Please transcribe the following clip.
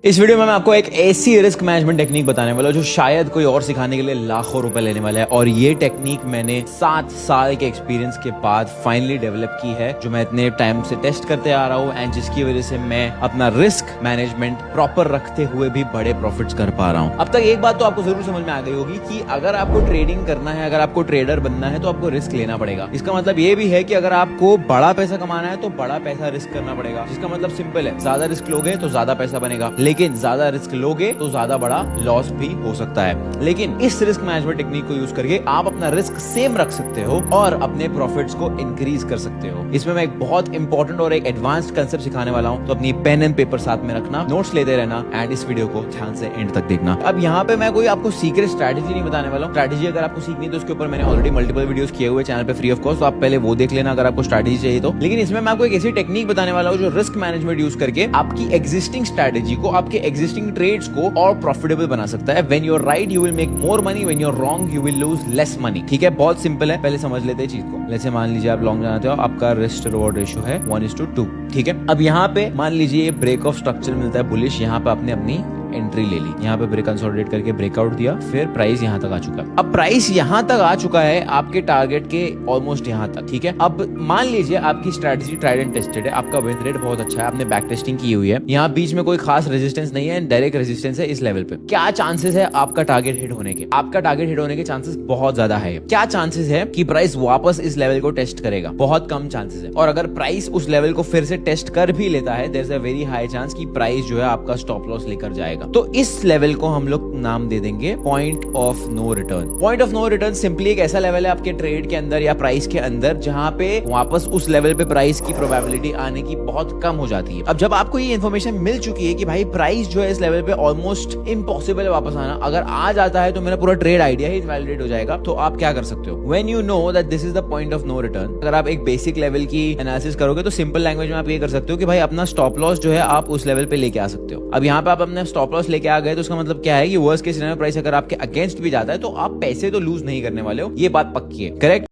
इस वीडियो में मैं आपको एक ऐसी रिस्क मैनेजमेंट टेक्निक बताने वाला हूं जो शायद कोई और सिखाने के लिए लाखों रुपए लेने वाला है। और ये टेक्निक मैंने 7 साल के एक्सपीरियंस के बाद फाइनली डेवलप की है, जो मैं इतने टाइम से टेस्ट करते आ रहा हूं एंड जिसकी वजह से मैं अपना रिस्क मैनेजमेंट प्रॉपर रखते हुए भी बड़े प्रॉफिट्स कर पा रहा हूं। अब तक एक बात तो आपको जरूर समझ में आ गई होगी कि अगर आपको ट्रेडिंग करना है, अगर आपको ट्रेडर बनना है तो आपको रिस्क लेना पड़ेगा। इसका मतलब ये भी है कि अगर आपको बड़ा पैसा कमाना है तो बड़ा पैसा रिस्क करना पड़ेगा। जिसका मतलब सिंपल है, ज्यादा रिस्क लोगे तो ज्यादा पैसा बनेगा, लेकिन ज्यादा रिस्क लोगे तो ज्यादा बड़ा लॉस भी हो सकता है। लेकिन इस रिस्क मैनेजमेंट टेक्निक को यूज करके आप अपना रिस्क सेम रख सकते हो और अपने प्रॉफिट्स को इंक्रीज कर सकते हो। इसमें मैं एक बहुत इंपॉर्टेंट और एक एडवांस्ड कंसेप्ट सिखाने वाला हूं, तो अपनी पेन एंड पेपर साथ में रखना, नोट्स लेते रहना एंड इस वीडियो को ध्यान से एंड तक देखना। अब यहाँ पे मैं कोई आपको सीक्रेट स्ट्रैटेजी नहीं बताने वाला हूँ। स्ट्रैटेजी अगर आपको सीखनी है तो उसके ऊपर मैंने ऑलरेडी मल्टीपल वीडियोस किए हुए चैनल पे फ्री ऑफ कॉस्ट, तो आप पहले वो देख लेना अगर आपको स्ट्रैटेजी चाहिए तो। लेकिन इसमें मैं आपको एक ऐसी टेक्निक बताने वाला हूँ जो रिस्क मैनेजमेंट यूज करके आपकी एग्जिस्टिंग स्ट्रैटेजी को, आपके एग्जिस्टिंग ट्रेड्स को और प्रॉफिटेबल बना सकता है। When you're right, you will make more money. When you're wrong, you will lose less money. ठीक है, बहुत सिंपल है। पहले समझ लेते हैं चीज को। जैसे मान लीजिए आप लॉन्ग जाते हो, आपका रिस्क रिवॉर्ड रेशियो है 1:2। ठीक है, अब यहाँ पे मान लीजिए ब्रेक ऑफ स्ट्रक्चर मिलता है बुलिश, यहाँ पे आपने अपनी एंट्री ले ली, यहाँ पे ब्रेक कंसोलिडेट करके ब्रेकआउट दिया, फिर प्राइस यहाँ तक आ चुका है। अब प्राइस यहाँ तक आ चुका है आपके टारगेट के ऑलमोस्ट यहाँ तक। ठीक है, अब मान लीजिए आपकी स्ट्रैटेजी ट्राइड एंड टेस्टेड है, आपका विन रेट बहुत अच्छा है, आपने बैक टेस्टिंग की हुई है, यहाँ बीच में कोई खास रेजिस्टेंस नहीं है, डायरेक्ट रेजिस्टेंस है इस लेवल पे। क्या चांसेस है आपका टारगेट हिट होने के? आपका टारगेट हिट होने के चांसेस बहुत ज्यादा है। क्या चांसेस है कि प्राइस वापस इस लेवल को टेस्ट करेगा? बहुत कम चांसेस है। और अगर प्राइस उस लेवल को फिर से टेस्ट कर भी लेता है, there is a very high chance कि प्राइस जो है आपका स्टॉप लॉस लेकर जाएगा। तो इस लेवल को हम लोग नाम दे देंगे point of no return. Point of no return simply एक ऐसा लेवल है आपके ट्रेड के अंदर या प्राइस के अंदर जहां पे वापस उस लेवल पे प्राइस की प्रोबेबिलिटी आने की बहुत कम हो जाती है। अब जब आपको ये इन्फॉर्मेशन मिल चुकी है कि भाई प्राइस जो है इस लेवल पे ऑलमोस्ट इम्पॉसिबल है वापस आना, अगर आ जाता है तो मेरा पूरा ट्रेड आइडिया ही इनवैलिडेट हो जाएगा, तो आप क्या कर सकते हो? When you know that this is the point of no return, अगर आप एक बेसिक लेवल की एनालिसिस करोगे तो सिंपल लैंग्वेज में आप ये कर सकते हो कि भाई अपना स्टॉप लॉस जो है आप उस लेवल पे लेके आ सकते हो। अब यहाँ पे आप अपना स्टॉप लॉस लेके आ गए तो उसका मतलब क्या है कि वर्स्ट केस सिनेरियो प्राइस अगर आपके अगेंस्ट भी जाता है तो आप पैसे तो लूज नहीं करने वाले हो, ये बात पक्की है। करेक्ट?